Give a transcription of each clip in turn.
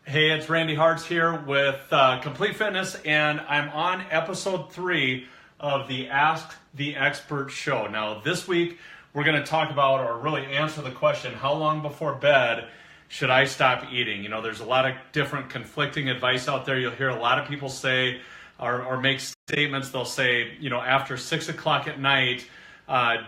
Hey, it's Randy Hartz here with Complete Fitness, and I'm on episode 3 of the Ask the Expert show. Now, this week, we're going to talk about, or really answer the question, how long before bed should I stop eating? You know, there's a lot of different conflicting advice out there. You'll hear a lot of people say, or make statements, they'll say, you know, after 6 o'clock at night,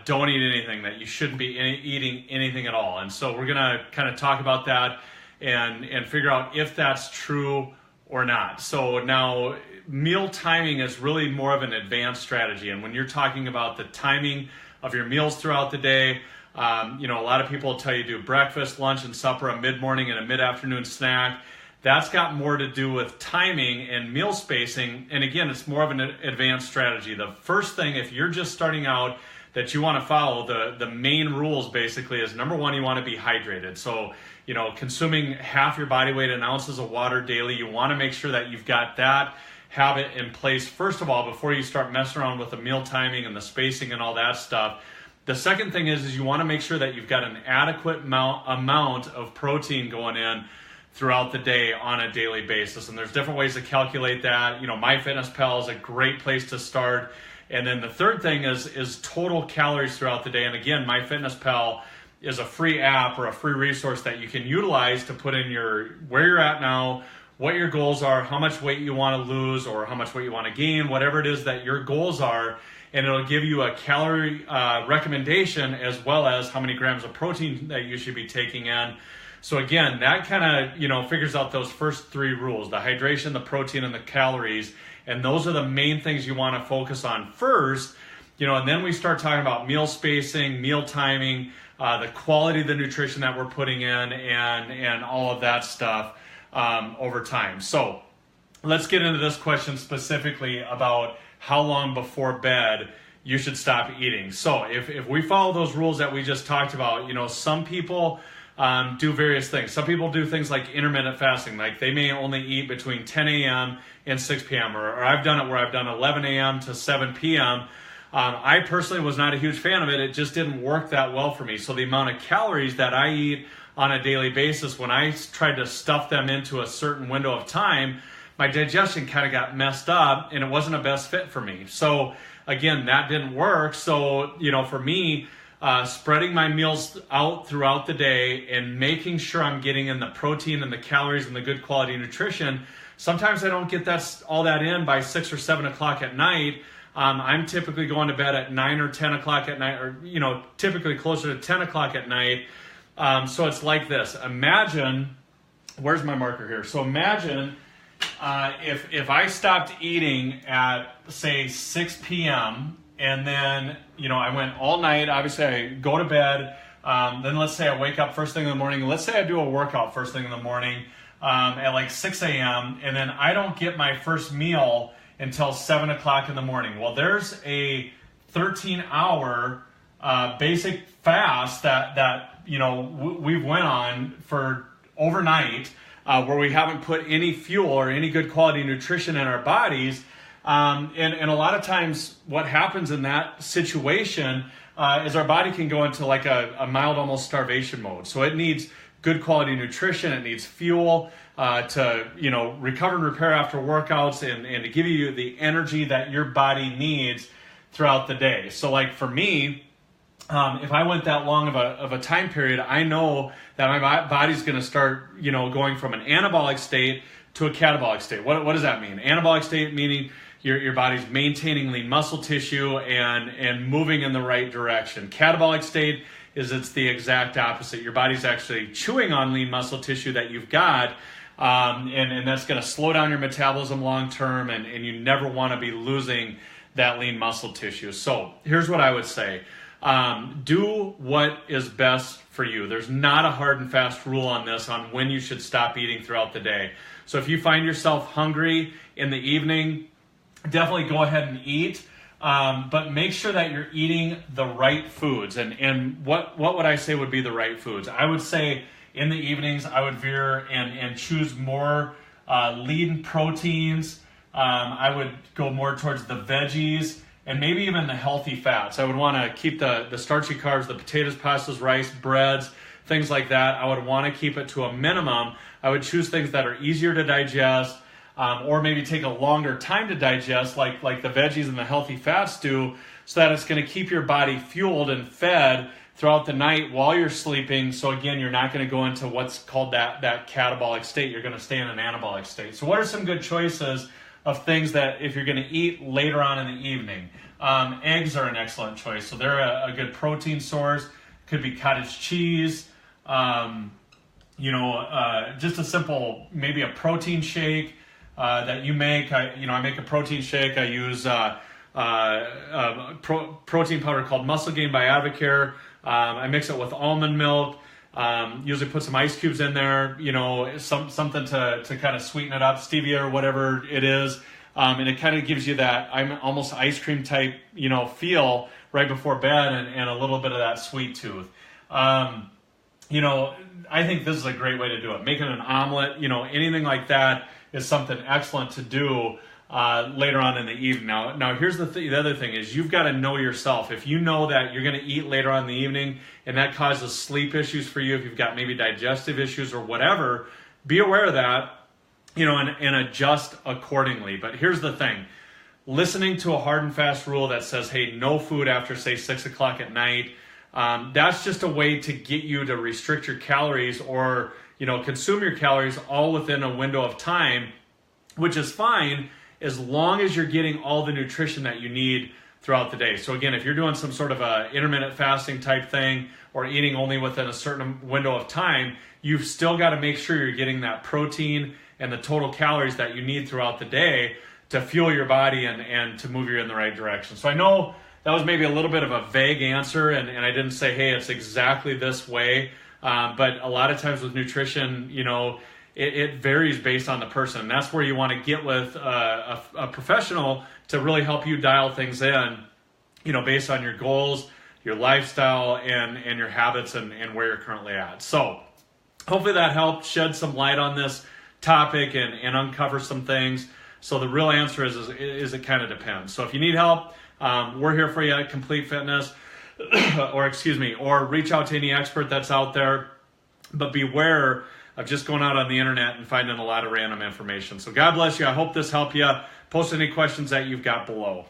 don't eat anything, that you shouldn't be eating anything at all. And so we're going to kind of talk about that and figure out if that's true or not. So now, meal timing is really more of an advanced strategy. And when you're talking about the timing of your meals throughout the day, you know, a lot of people will tell you do breakfast, lunch, and supper, a mid-morning and a mid-afternoon snack. That's got more to do with timing and meal spacing. And again, it's more of an advanced strategy. The first thing, if you're just starting out, that you want to follow, the main rules basically is, number one, you want to be hydrated. So, you know, consuming half your body weight in ounces of water daily, you want to make sure that you've got that habit in place, first of all, before you start messing around with the meal timing and the spacing and all that stuff. The second thing is you want to make sure that you've got an adequate amount of protein going in throughout the day on a daily basis. And there's different ways to calculate that. You know, MyFitnessPal is a great place to start. And then the third thing is total calories throughout the day. And again, MyFitnessPal is a free app or a free resource that you can utilize to put in where you're at now, what your goals are, how much weight you want to lose or how much weight you want to gain, whatever it is that your goals are. And it'll give you a calorie recommendation as well as how many grams of protein that you should be taking in. So again, that kind of, you know, figures out those first 3 rules: the hydration, the protein, and the calories. And those are the main things you want to focus on first, you know, and then we start talking about meal spacing, meal timing, the quality of the nutrition that we're putting in, and all of that stuff over time. So let's get into this question specifically about how long before bed you should stop eating. So if we follow those rules that we just talked about, you know, some people do various things. Some people do things like intermittent fasting, like they may only eat between 10 a.m. and 6 p.m. Or I've done it where I've done 11 a.m. to 7 p.m. I personally was not a huge fan of it. It just didn't work that well for me. So the amount of calories that I eat on a daily basis, when I tried to stuff them into a certain window of time, my digestion kind of got messed up and it wasn't a best fit for me. So again, that didn't work. So, you know, for me, spreading my meals out throughout the day and making sure I'm getting in the protein and the calories and the good quality nutrition. Sometimes I don't get all that in by 6 or 7 o'clock at night. I'm typically going to bed at 9 or 10 o'clock at night, or, you know, typically closer to 10 o'clock at night. So it's like this. Imagine, where's my marker here? So imagine if I stopped eating at, say, 6 p.m., and then, you know, I went all night. Obviously, I go to bed. Then let's say I wake up first thing in the morning. Let's say I do a workout first thing in the morning at like 6 a.m. And then I don't get my first meal until 7 o'clock in the morning. Well, there's a 13-hour basic fast that you know, we've went on for overnight where we haven't put any fuel or any good quality nutrition in our bodies. And a lot of times what happens in that situation is our body can go into like a mild, almost starvation mode. So it needs good quality nutrition. It needs fuel to, you know, recover and repair after workouts and to give you the energy that your body needs throughout the day. So like for me, if I went that long of a time period, I know that my body's going to start, you know, going from an anabolic state to a catabolic state. What does that mean? Anabolic state meaning your body's maintaining lean muscle tissue and moving in the right direction. Catabolic state is it's the exact opposite. Your body's actually chewing on lean muscle tissue that you've got, and that's going to slow down your metabolism long term, and you never want to be losing that lean muscle tissue. So here's what I would say. Do what is best for you. There's not a hard and fast rule on this on when you should stop eating throughout the day. So if you find yourself hungry in the evening, definitely go ahead and eat, but make sure that you're eating the right foods. And what would I say would be the right foods? I would say in the evenings, I would veer and choose more lean proteins. I would go more towards the veggies and maybe even the healthy fats. I would want to keep the starchy carbs, the potatoes, pastas, rice, breads, things like that, I would want to keep it to a minimum. I would choose things that are easier to digest, or maybe take a longer time to digest, like the veggies and the healthy fats do, so that it's going to keep your body fueled and fed throughout the night while you're sleeping. So again, you're not going to go into what's called that catabolic state. You're going to stay in an anabolic state. So what are some good choices of things that if you're going to eat later on in the evening? Eggs are an excellent choice. So they're a good protein source. Could be cottage cheese, just a simple, maybe a protein shake that you make. I make a protein shake. I use protein powder called Muscle Gain by Advocare. I mix it with almond milk. Usually put some ice cubes in there, something to kind of sweeten it up, stevia or whatever it is. And it kind of gives you that almost ice cream type, feel right before bed, and a little bit of that sweet tooth. I think this is a great way to do it. Making an omelet, anything like that is something excellent to do later on in the evening. Now here's the other thing is you've got to know yourself. If you know that you're going to eat later on in the evening and that causes sleep issues for you, if you've got maybe digestive issues or whatever, be aware of that, and adjust accordingly. But here's the thing. Listening to a hard and fast rule that says, hey, no food after, say, 6 o'clock at night, that's just a way to get you to restrict your calories or, consume your calories all within a window of time, which is fine as long as you're getting all the nutrition that you need throughout the day. So again, if you're doing some sort of a intermittent fasting type thing or eating only within a certain window of time, you've still got to make sure you're getting that protein and the total calories that you need throughout the day to fuel your body and to move you in the right direction. So I know that was maybe a little bit of a vague answer, and I didn't say, hey, it's exactly this way. But a lot of times with nutrition, it varies based on the person. And that's where you want to get with a professional to really help you dial things in, based on your goals, your lifestyle, and your habits and where you're currently at. So hopefully that helped shed some light on this topic and uncover some things. So the real answer is it kind of depends. So if you need help, we're here for you at Complete Fitness, or reach out to any expert that's out there. But beware of just going out on the internet and finding a lot of random information. So God bless you. I hope this helped you. Post any questions that you've got below.